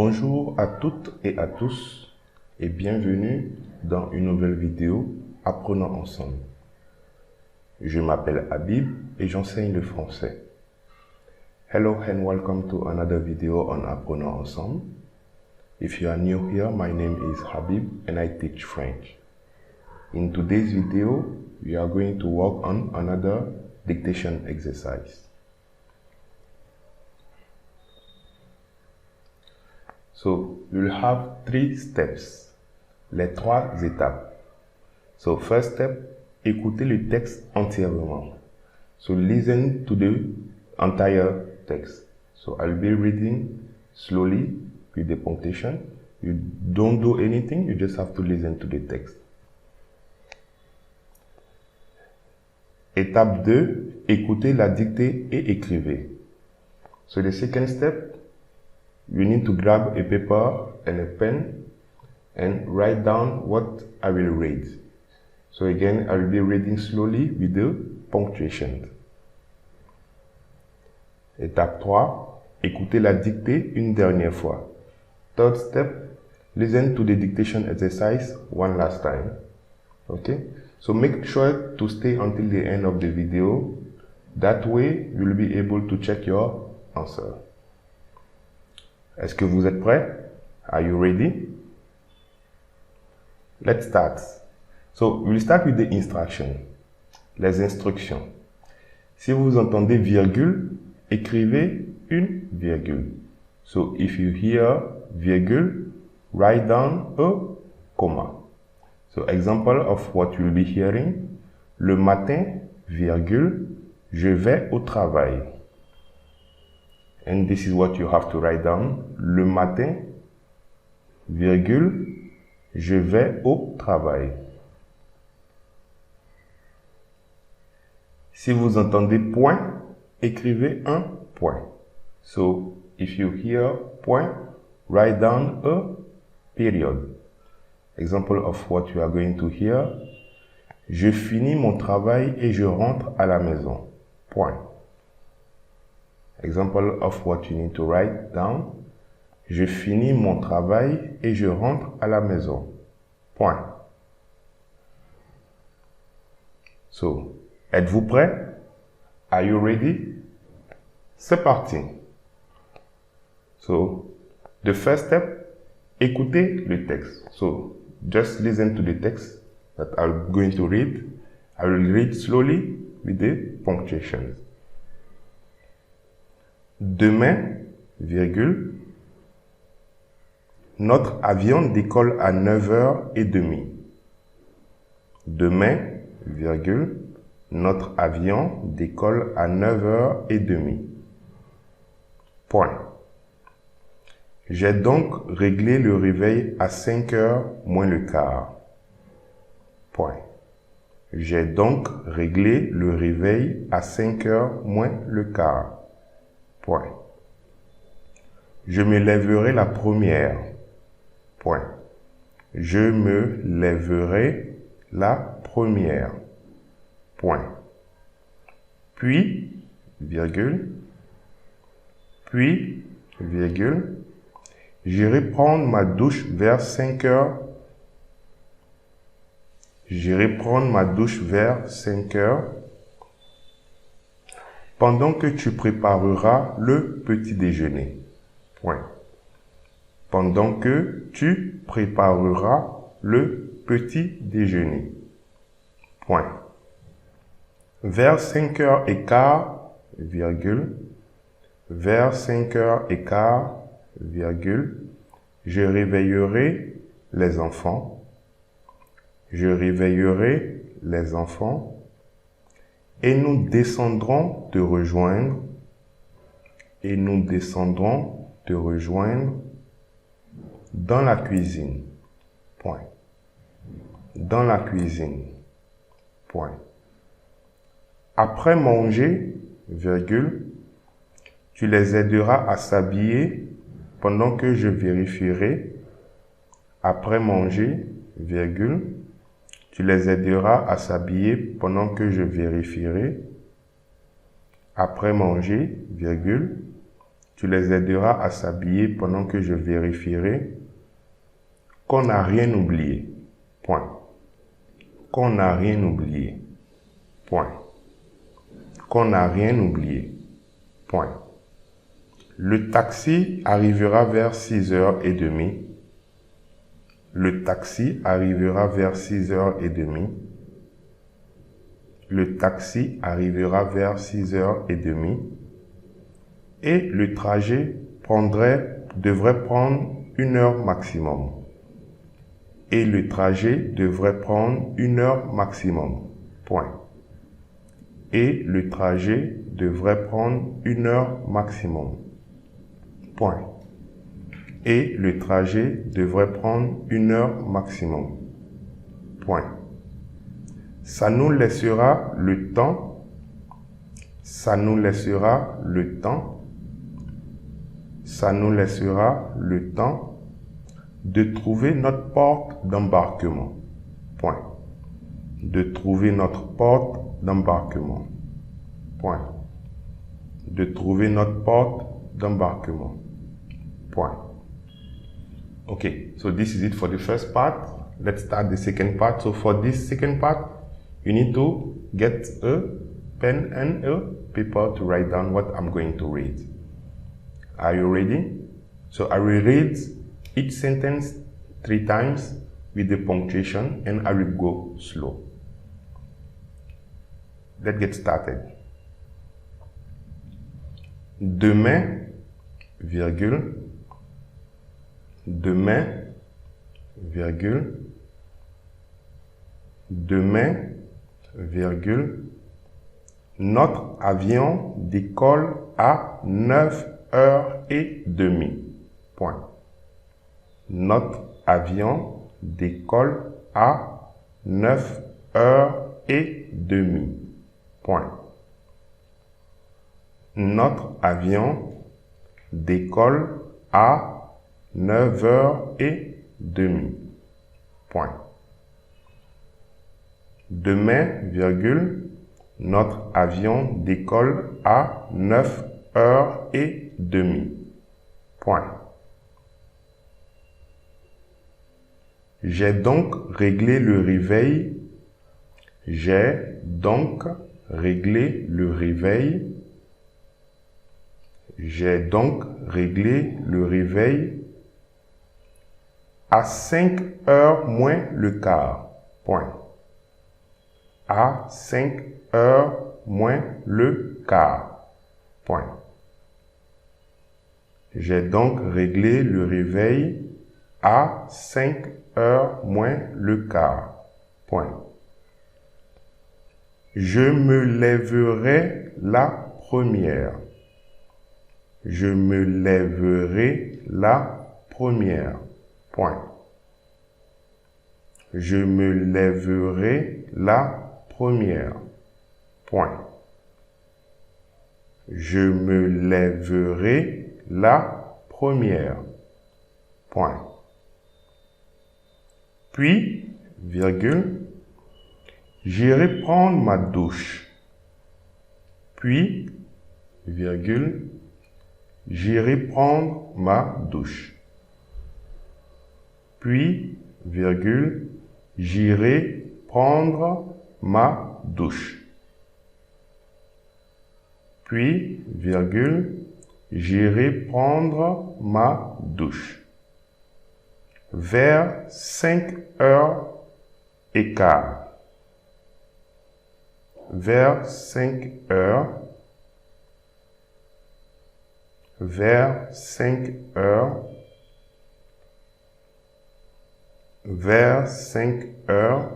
Bonjour à toutes et à tous et bienvenue dans une nouvelle vidéo Apprenons ensemble. Je m'appelle Habib et j'enseigne le français. Hello and welcome to another video on Apprenons ensemble. If you are new here, my name is Habib and I teach French. In today's video, we are going to work on another dictation exercise. So, we will have 3 steps, les 3 étapes. So, first step, écoutez le texte entièrement. So, listen to the entire text. So, I'll be reading slowly with the punctuation. You don't do anything, you just have to listen to the text. Étape 2, écoutez la dictée et écrivez. So, the second step, you need to grab a paper and a pen and write down what I will read. So again, I will be reading slowly with the punctuation. Étape 3, écoutez la dictée une dernière fois. Third step, listen to the dictation exercise one last time. Okay? So make sure to stay until the end of the video. That way, you will be able to check your answer. Est-ce que vous êtes prêts? Are you ready? Let's start. So, we'll start with the instruction. Les instructions. Si vous entendez virgule, écrivez une virgule. So, if you hear virgule, write down a comma. So, example of what you'll be hearing. Le matin, virgule, je vais au travail. And this is what you have to write down. Le matin, virgule, je vais au travail. Si vous entendez point, écrivez un point. So, if you hear point, write down a period. Example of what you are going to hear. Je finis mon travail et je rentre à la maison. Point. Example of what you need to write down. Je finis mon travail et je rentre à la maison. Point. So, êtes-vous prêts? Are you ready? C'est parti. So, the first step, écoutez le texte. So, just listen to the text that I'm going to read. I will read slowly with the punctuation. Demain, virgule, notre avion décolle à 9h30. Demain, virgule, notre avion décolle à 9h30. Point. J'ai donc réglé le réveil à 5h moins le quart. Point. J'ai donc réglé le réveil à 5h moins le quart. Point. Je me lèverai la première. Point. Je me lèverai la première. Point. Puis, virgule, j'irai prendre ma douche vers 5h. J'irai prendre ma douche vers 5h. Pendant que tu prépareras le petit déjeuner. Point. Pendant que tu prépareras le petit déjeuner. Point. Vers 5h15, virgule, vers 5h15, virgule, je réveillerai les enfants. Je réveillerai les enfants. Et nous descendrons te rejoindre. Et nous descendrons te rejoindre dans la cuisine. Point. Dans la cuisine. Point. Après manger, virgule, tu les aideras à s'habiller pendant que je vérifierai. Après manger, virgule, tu les aideras à s'habiller pendant que je vérifierai. Après manger, virgule, Tu les aideras à s'habiller pendant que je vérifierai qu'on n'a rien oublié. Point. Qu'on n'a rien oublié. Point. Qu'on n'a rien oublié. Point. Le taxi arrivera vers 6h30. Le taxi arrivera vers 6h30. Le taxi arrivera vers 6h30. Et le trajet devrait prendre 1 heure maximum. Et le trajet devrait prendre 1 heure maximum. Point. Et le trajet devrait prendre 1 heure maximum. Point. Et le trajet devrait prendre 1 heure maximum. Point. Ça nous laissera le temps. Ça nous laissera le temps. Ça nous laissera le temps de trouver notre porte d'embarquement. Point. De trouver notre porte d'embarquement. Point. De trouver notre porte d'embarquement. Point. Okay, so this is it for the first part. Let's start the second part. So for this second part, you need to get a pen and a paper to write down what I'm going to read. Are you ready? So I will read each sentence 3 times with the punctuation and I will go slow. Let's get started. Demain, virgule, demain, virgule, demain, virgule, notre avion décolle à 9h30. Point. Notre avion décolle à 9h30. Point. Notre avion décolle à 9h30. Point. Demain, virgule, notre avion décolle à 9h30. Point. J'ai donc réglé le réveil. J'ai donc réglé le réveil. J'ai donc réglé le réveil à 5h moins le quart. Point. À 5h moins le quart. Point. J'ai donc réglé le réveil à 5h moins le quart. Point. Je me lèverai la première. Je me lèverai la première. Point. Je me lèverai la première. Point. Je me lèverai la première. Point. Puis, virgule, j'irai prendre ma douche. Puis, virgule, j'irai prendre ma douche. Puis, virgule, j'irai prendre ma douche. Puis, virgule, j'irai prendre ma douche. Vers 5h15. Vers 5h. Vers 5h. Vers 5h.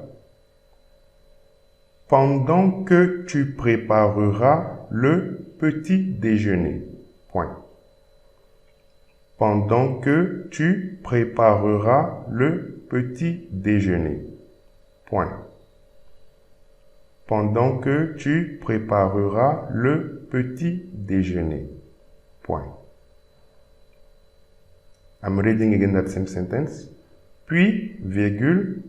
Pendant que tu prépareras le petit déjeuner. Point. Pendant que tu prépareras le petit déjeuner. Point. Pendant que tu prépareras le petit déjeuner. Point. I'm reading again that same sentence. Puis, virgule,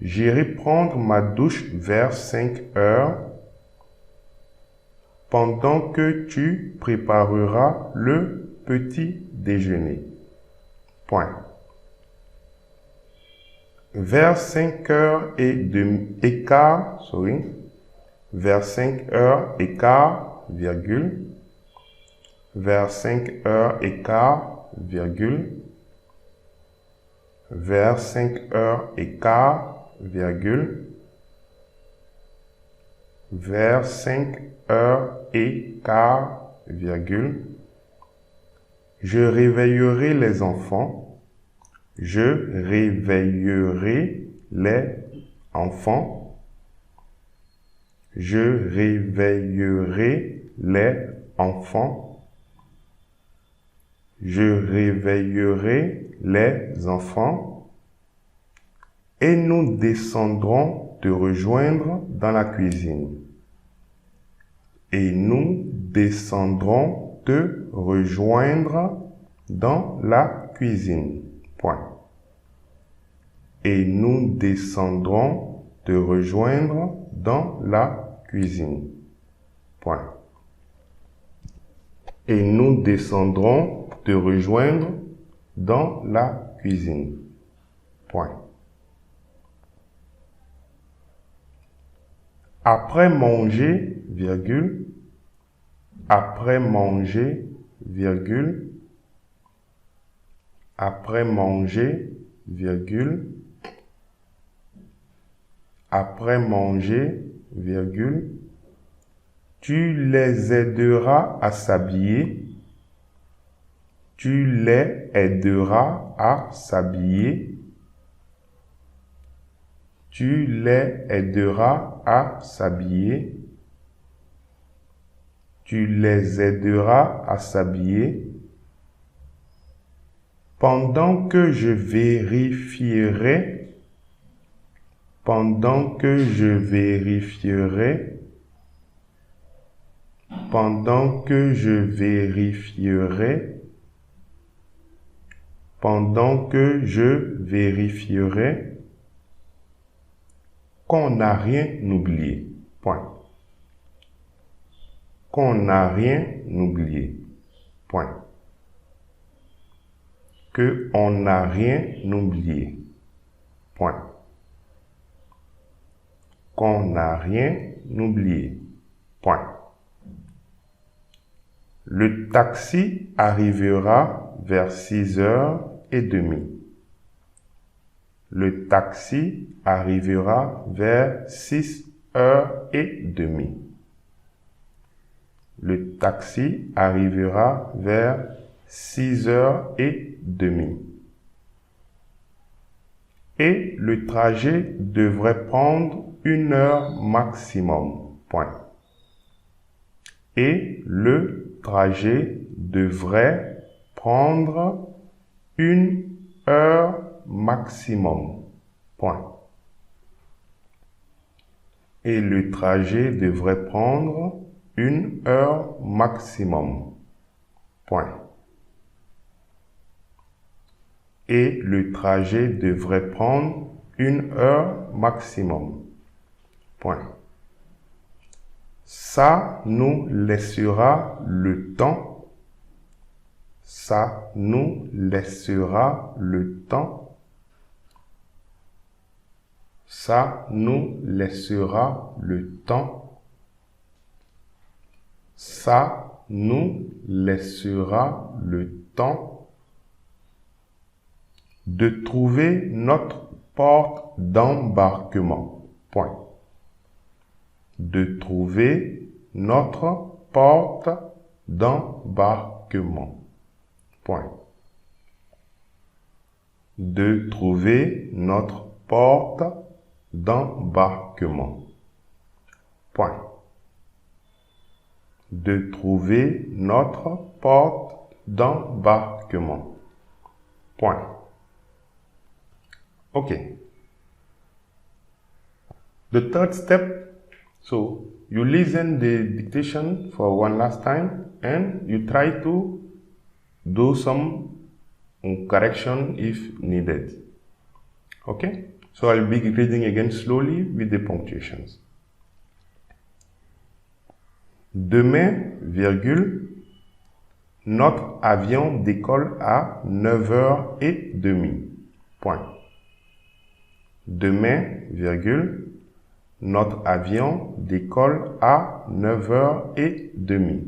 j'irai prendre ma douche vers 5h. Pendant que tu prépareras le petit déjeuner. Point. Vers 5h15, vers 5h15, virgule, vers 5h15, virgule, vers 5h15, virgule, vers 5h15, virgule, je réveillerai les enfants, je réveillerai les enfants, je réveillerai les enfants, je réveillerai les enfants, et nous descendrons te rejoindre dans la cuisine. Et nous descendrons te rejoindre dans la cuisine. Point. Et nous descendrons te rejoindre dans la cuisine. Point. Et nous descendrons te rejoindre dans la cuisine. Point. Après manger, virgule, après manger, virgule, après manger, virgule, après manger, virgule, tu les aideras à s'habiller, tu les aideras à s'habiller, tu les aideras à s'habiller, tu les aideras à s'habiller, pendant que je vérifierai, pendant que je vérifierai, pendant que je vérifierai, pendant que je vérifierai, qu'on n'a rien oublié. Point. Qu'on n'a rien oublié. Point. Que on n'a rien oublié. Point. Qu'on n'a rien oublié. Point. Le taxi arrivera vers 6h30. Le taxi arrivera vers 6h30. Le taxi arrivera vers 6h30. Et le trajet devrait prendre 1 heure maximum. Point. Et le trajet devrait prendre 1 heure maximum. Point. Et le trajet devrait prendre 1 heure maximum. Point. Et le trajet devrait prendre 1 heure maximum. Point. Ça nous laissera le temps. Ça nous laissera le temps. Ça nous laissera le temps. Ça nous laissera le temps de trouver notre porte d'embarquement. Point. De trouver notre porte d'embarquement. Point. De trouver notre porte d'embarquement. Point. De trouver notre porte d'embarquement. Point. Okay. The third step, so you listen the dictation for one last time and you try to do some correction if needed. Okay? So I'll be reading again slowly with the punctuations. Demain, virgule, Notre avion décolle à 9h30. Point. Demain, virgule, notre avion décolle à 9h30.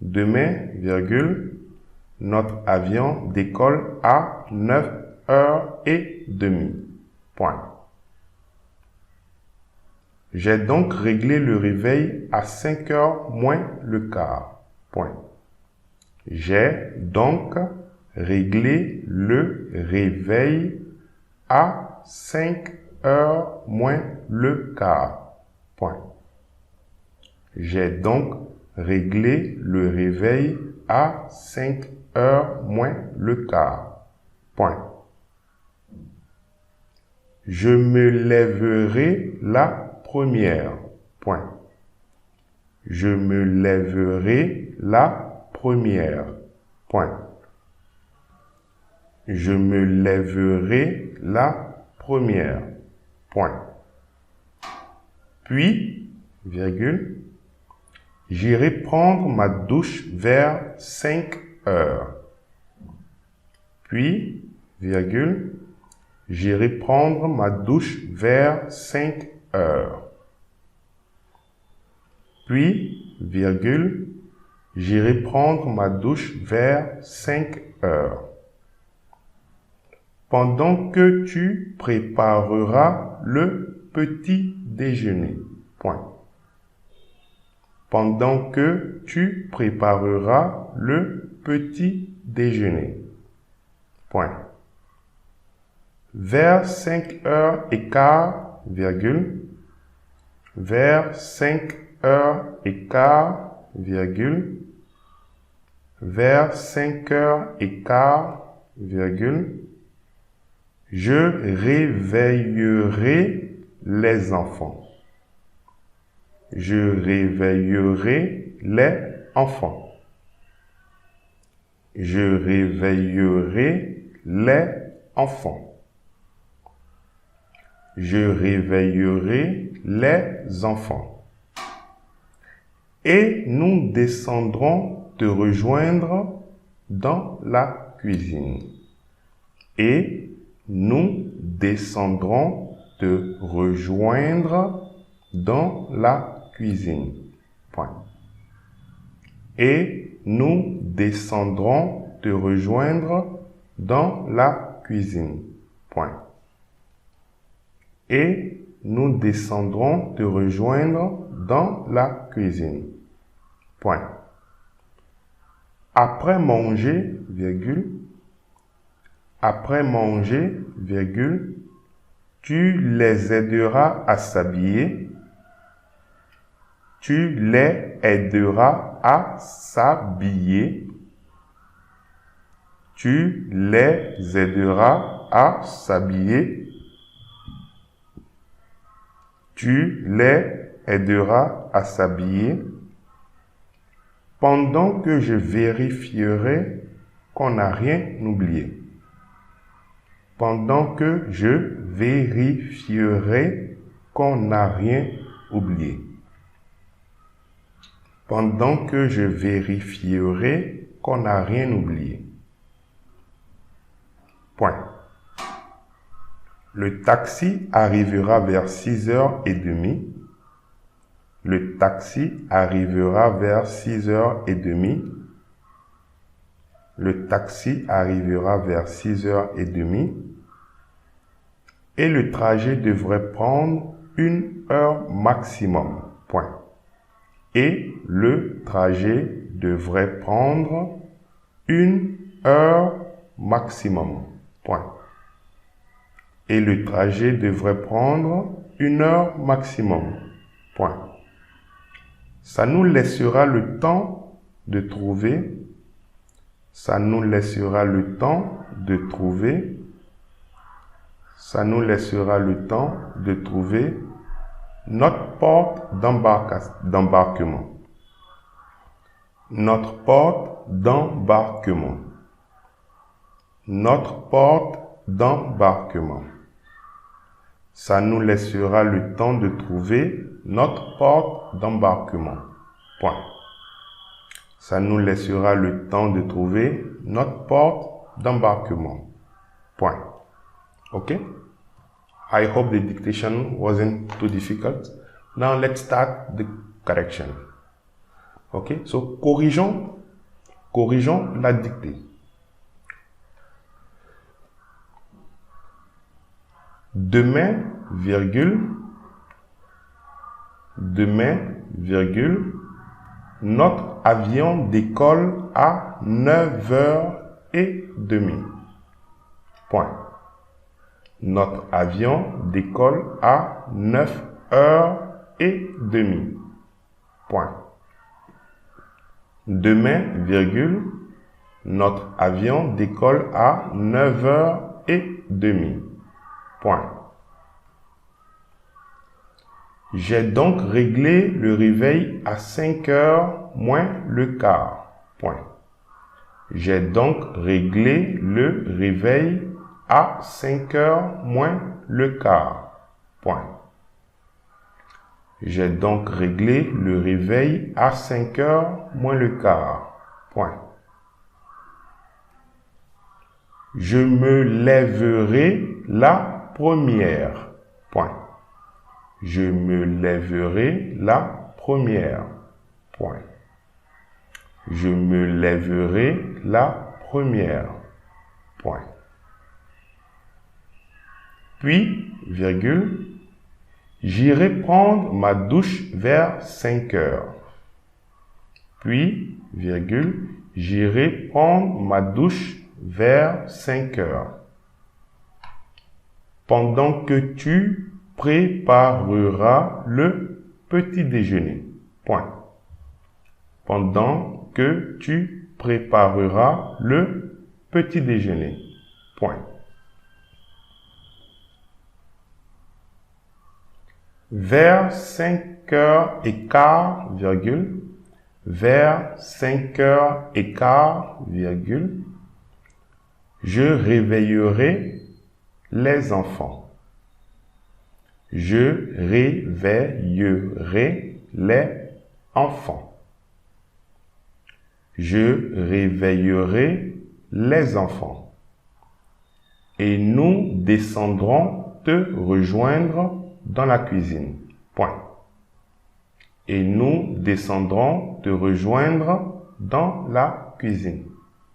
Demain, virgule, notre avion décolle à 9h30. Point. J'ai donc réglé le réveil à 5h moins le quart. Point. J'ai donc réglé le réveil à 5h moins le quart. Point. J'ai donc réglé le réveil à 5h moins le quart. Point. Je me lèverai la première. Point. Je me lèverai la première. Point. Je me lèverai la première. Point. Puis, virgule, j'irai prendre ma douche vers 5h. Puis, virgule, j'irai prendre ma douche vers 5h. Puis, virgule, j'irai prendre ma douche vers 5h. Pendant que tu prépareras le petit déjeuner. Point. Pendant que tu prépareras le petit déjeuner. Point. Vers 5h15, virgule, vers 5h15, virgule, vers 5h15, virgule, je réveillerai les enfants. Je réveillerai les enfants. Je réveillerai les enfants. Je réveillerai les enfants. Et nous descendrons te rejoindre dans la cuisine. Et nous descendrons te rejoindre dans la cuisine. Point. Et nous descendrons te rejoindre dans la cuisine. Point. Et nous descendrons te rejoindre dans la cuisine. Point. Après manger, virgule, après manger, virgule, tu les aideras à s'habiller. Tu les aideras à s'habiller. Tu les aideras à s'habiller. Tu les aideras à s'habiller. Pendant que je vérifierai qu'on n'a rien oublié. Pendant que je vérifierai qu'on n'a rien oublié. Pendant que je vérifierai qu'on n'a rien oublié. Point. Le taxi arrivera vers 6h30. Le taxi arrivera vers 6h30. Le taxi arrivera vers 6h30. Et le trajet devrait prendre 1 heure maximum. Point. Et le trajet devrait prendre 1 heure maximum. Point. Et le trajet devrait prendre 1 heure maximum. Point. Ça nous laissera le temps de trouver. Ça nous laissera le temps de trouver. Ça nous laissera le temps de trouver notre porte d'embarquement. Notre porte d'embarquement. Notre porte d'embarquement. Ça nous laissera le temps de trouver notre porte d'embarquement. Point. Ça nous laissera le temps de trouver notre porte d'embarquement. Point. OK? I hope the dictation wasn't too difficult. Now let's start the correction. OK? So, corrigeons la dictée. Demain, virgule, notre avion décolle à 9h30. Point. Notre avion décolle à 9h30. Point. Demain, virgule, notre avion décolle à 9h30. Point. J'ai donc réglé le réveil à 5h moins le quart. Point. J'ai donc réglé le réveil à 5h moins le quart. Point. J'ai donc réglé le réveil à 5h moins le quart. Point. Je me lèverai la première. Point. Je me lèverai la première. Point. Je me lèverai la première. Point. Puis, virgule, j'irai prendre ma douche vers 5h. Puis, virgule, j'irai prendre ma douche vers 5h. Pendant que tu prépareras le petit déjeuner. Point. Pendant que tu prépareras le petit déjeuner. Point. Vers 5h15, virgule, vers 5h15, virgule, je réveillerai les enfants. Je réveillerai les enfants. Je réveillerai les enfants. Et nous descendrons te rejoindre dans la cuisine. Point. Et nous descendrons te rejoindre dans la cuisine.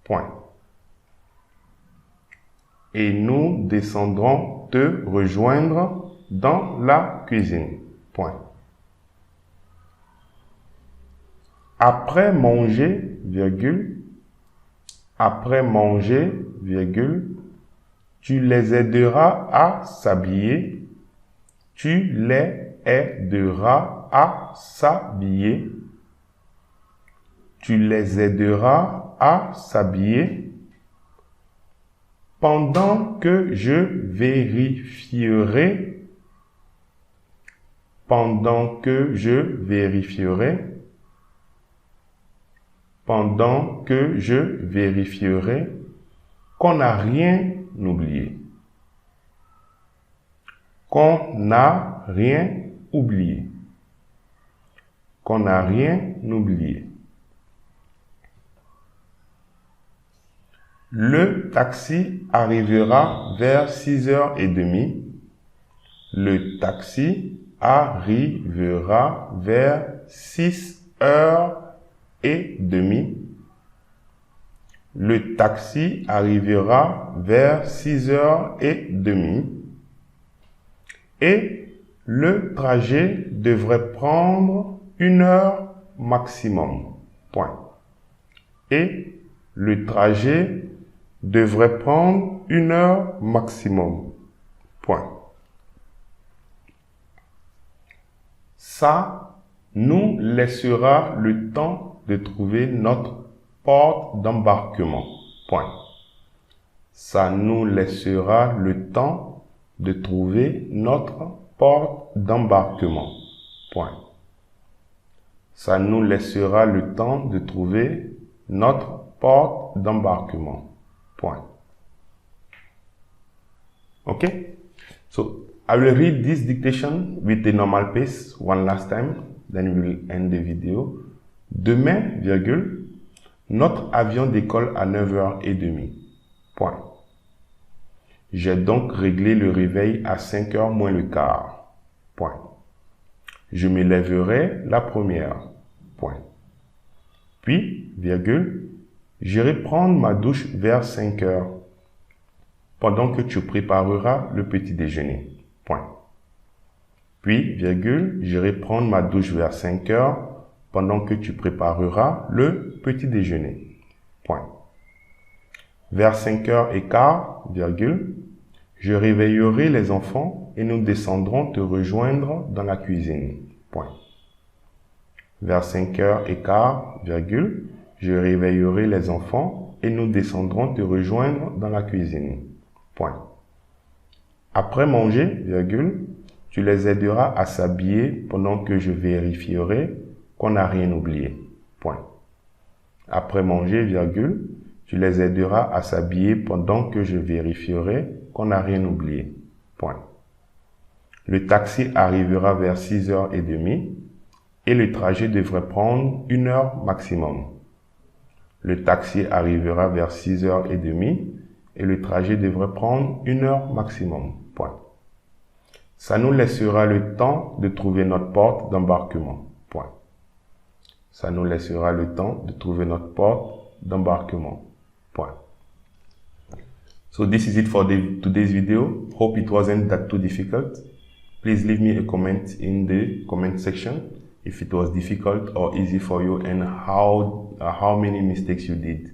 Point. Et nous descendrons te rejoindre dans la cuisine. Point. Après manger, virgule, après manger, virgule, tu les aideras à s'habiller. Tu les aideras à s'habiller. Tu les aideras à s'habiller. Pendant que je vérifierai. Pendant que je vérifierai. Pendant que je vérifierai qu'on n'a rien oublié. Qu'on n'a rien oublié. Qu'on n'a rien oublié. Le taxi arrivera vers 6h30. Le taxi arrivera vers 6h30. Le taxi arrivera vers 6h30. Et le trajet devrait prendre 1 heure maximum. Point. Et le trajet devrait prendre 1 heure maximum. Point. Ça nous laissera le temps de trouver notre porte d'embarquement. Point. Ça nous laissera le temps de trouver notre porte d'embarquement. Point. Ça nous laissera le temps de trouver notre porte d'embarquement. Point. Okay? So, I will read this dictation with the normal pace one last time, then we will end the video. Demain, virgule, Notre avion décolle à 9h30. Point. J'ai donc réglé le réveil à 5h moins le quart. Point. Je me lèverai la première. Point. Puis, virgule, j'irai prendre ma douche vers 5h pendant que tu prépareras le petit déjeuner. Point. Puis, virgule, j'irai prendre ma douche vers 5h pendant que tu prépareras le petit déjeuner. Point. Vers 5h15, virgule, je réveillerai les enfants et nous descendrons te rejoindre dans la cuisine. Point. Vers 5h15, virgule, je réveillerai les enfants et nous descendrons te rejoindre dans la cuisine. Point. Après manger, virgule, tu les aideras à s'habiller pendant que je vérifierai qu'on n'a rien oublié. Point. Après manger, virgule, tu les aideras à s'habiller pendant que je vérifierai qu'on n'a rien oublié. Point. Le taxi arrivera vers 6h30 et le trajet devrait prendre 1 heure maximum. Le taxi arrivera vers 6h30 et le trajet devrait prendre 1 heure maximum. Point. Ça nous laissera le temps de trouver notre porte d'embarquement. Point. Ça nous laissera le temps de trouver notre porte d'embarquement. Point. So this is it for today's video. Hope it wasn't that too difficult. Please leave me a comment in the comment section if it was difficult or easy for you and how many mistakes you did.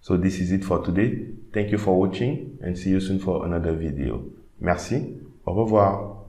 So this is it for today. Thank you for watching and see you soon for another video. Merci. Au revoir.